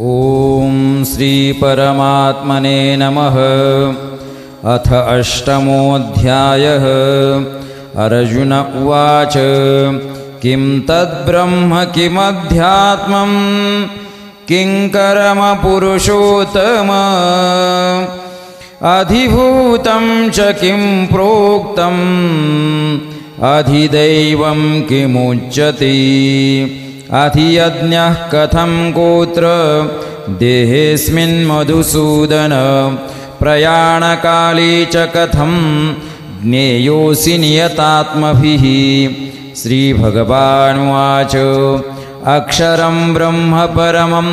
ॐ श्रीपरमात्मने नमः। अथ अष्टमोऽध्यायः। अर्जुन उवाच किं तद्ब्रह्म किमध्यात्मं किं कर्म पुरुषोत्तम अधिभूतं च किं प्रोक्तम् अधिदैवं किमुच्यते अधियज्ञः कथं गोत्र देहेऽस्मिन् मधुसूदन प्रयाणकाले च कथं ज्ञेयोऽसि नियतात्मभिः। श्रीभगवानुवाच अक्षरं ब्रह्म परमं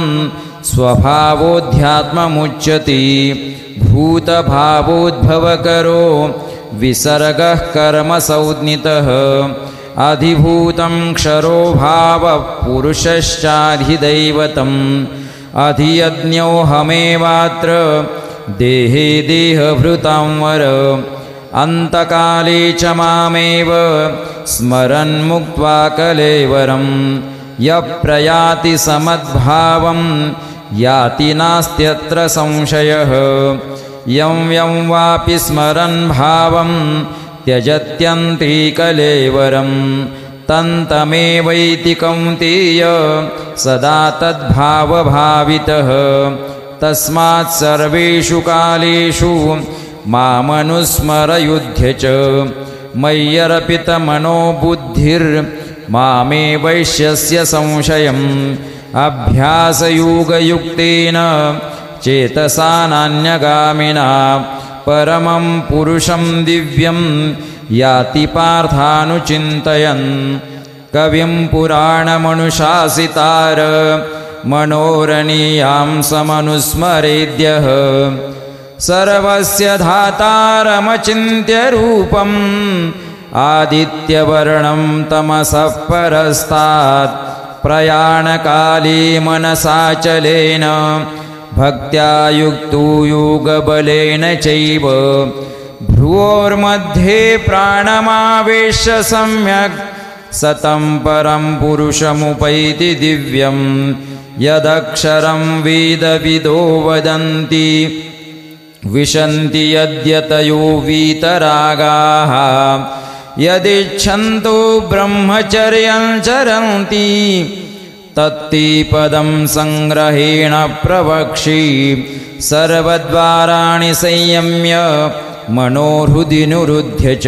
स्वभावोऽध्यात्ममुच्यते भूतभावोद्भवकरो विसर्गः कर्मसंज्ञितः अधिभूतं क्षरो भावः पुरुषश्चाधिदैवतम् अधियज्ञोऽहमेवात्र देहे देहभृतां वर अन्तकाले च मामेव स्मरन् मुक्त्वा कलेवरं यः प्रयाति समद्भावं याति नास्त्यत्र संशयः यं यं वापि स्मरन् भावं त्यजत्यन्ते कलेवरं तन्तमेवैति कौन्तेय सदा तद्भावभावितः तस्मात् सर्वेषु कालेषु मामनुस्मरयुध्य च मय्यर्पितमनो बुद्धिर्मामे वैश्यस्य संशयम् अभ्यासयोगयुक्तेन चेतसा नान्यगामिना परमं पुरुषं दिव्यं याति पार्थानुचिन्तयन् कविं पुराणमनुशासितार मनोरणीयां समनुस्मरेद्यः सर्वस्य धातारमचिन्त्य रूपम् आदित्यवर्णं तमसः परस्तात् प्रयाणकाले मनसाचलेन भक्त्या युक्तो योगबलेन चैव भ्रुवोर्मध्ये प्राणमावेश्य सम्यक् सतं परं पुरुषमुपैति दिव्यं यदक्षरं वेदविदो वदन्ति विशन्ति यद्यतयो वीतरागाः यदिच्छन्तो ब्रह्मचर्यं चरन्ति तत्ते पदं संग्रहेण प्रवक्षि सर्वद्वाराणि संयम्य मनोहृदि निरुध्य च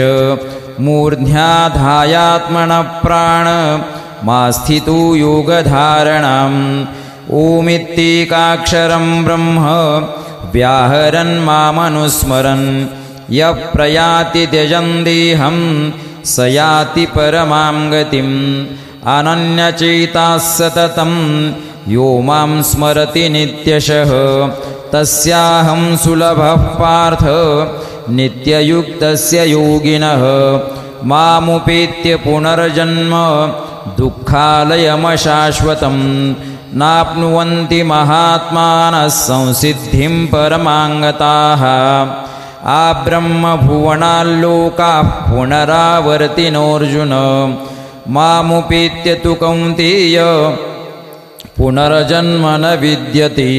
मूर्ध्याधायात्मनः प्राणमास्थितो योगधारणाम् ओमित्येकाक्षरं ब्रह्म व्याहरन् मामनुस्मरन् यः प्रयाति त्यजन् देहं स याति परमां गतिम् अनन्यचेताः सततं यो मां स्मरति नित्यशः तस्याहं सुलभः पार्थ नित्ययुक्तस्य योगिनः मामुपेत्य पुनर्जन्म दुःखालयमशाश्वतं नाप्नुवन्ति महात्मानः संसिद्धिं परमाङ्गताः आब्रह्मभुवनाल्लोकाः पुनरावर्तिनोऽर्जुन मामुपेत्य तु कौन्तेय पुनर्जन्म न विद्यते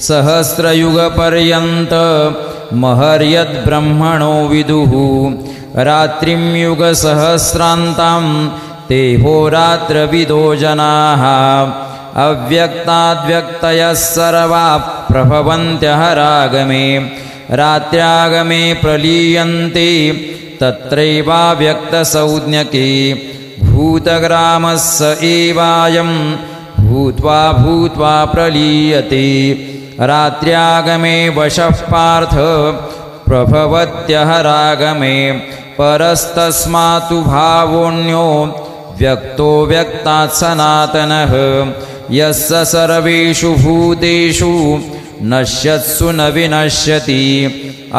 सहस्रयुगपर्यन्त महर्यद्ब्रह्मणो विदुः रात्रिं युगसहस्रान्तां ते होरात्रविदो जनाः अव्यक्ताद्व्यक्तयः सर्वा प्रभवन्त्यः रागमे रात्र्यागमे प्रलीयन्ते तत्रैवाव्यक्तसंज्ञके भूतग्रामस्य एवायं भूत्वा भूत्वा प्रलीयते रात्र्यागमे वशः पार्थ प्रभवत्यः रागमे परस्तस्मात् भावोऽन्यो व्यक्तो व्यक्तात् सनातनः यस्य सर्वेषु भूतेषु नश्यत्सु न विनश्यति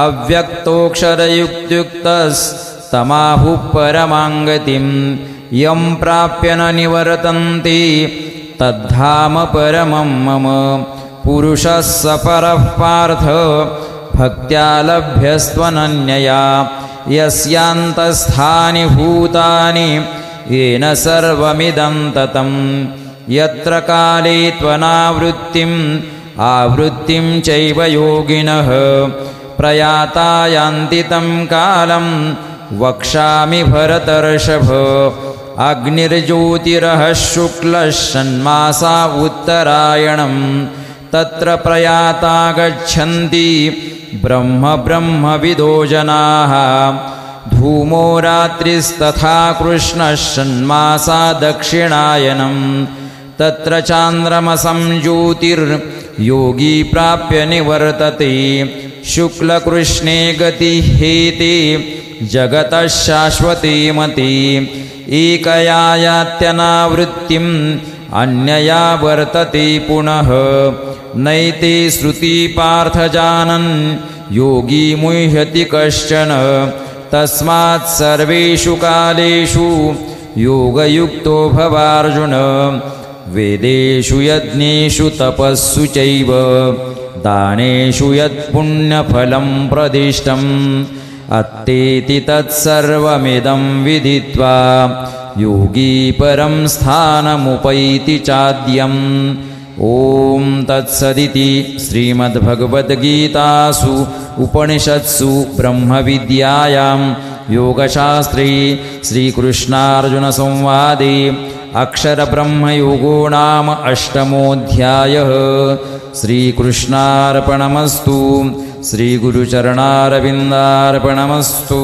अव्यक्तोऽक्षरयुक्तस्तमाहुः परमां गतिं यं प्राप्य न निवर्तन्ते तद्धाम परमं मम पुरुषः स परः पार्थ भक्त्या लभ्यस्त्वनन्यया यस्यान्तस्थानि भूतानि येन सर्वमिदं ततं यत्र काले त्वनावृत्तिम् आवृत्तिं चैव योगिनः प्रयाता यान्ति तं कालं वक्ष्यामि भरतर्षभ अग्निर्ज्योतिरः शुक्लः षण्मासा उत्तरायणं तत्र प्रयाता गच्छन्ति ब्रह्मविदो जनाः धूमो रात्रिस्तथा कृष्णः षण्मासा दक्षिणायनं तत्र चान्द्रमसं ज्योतिर्योगी प्राप्य निवर्तते शुक्लकृष्णे गतिः हेते जगतः शाश्वती मति एकया यात्यनावृत्तिम् अन्यया वर्तते पुनः नैते श्रुति पार्थ जानन् योगी मुह्यति कश्चन तस्मात् सर्वेषु कालेषु योगयुक्तो भवार्जुन वेदेषु यज्ञेषु तपस्सु चैव दानेषु यत्पुण्यफलं प्रदिष्टम् अत्तेति तत्सर्वमिदं विदित्वा योगी परं स्थानमुपैति चाद्यम् ॐ तत्सदिति श्रीमद्भगवद्गीतासु उपनिषत्सु ब्रह्मविद्यायां योगशास्त्रे श्रीकृष्णार्जुनसंवादे अक्षरब्रह्मयोगो नाम अष्टमोऽध्यायः श्रीकृष्णार्पणमस्तु श्रीगुरुचरणारविन्दार्पणमस्तु।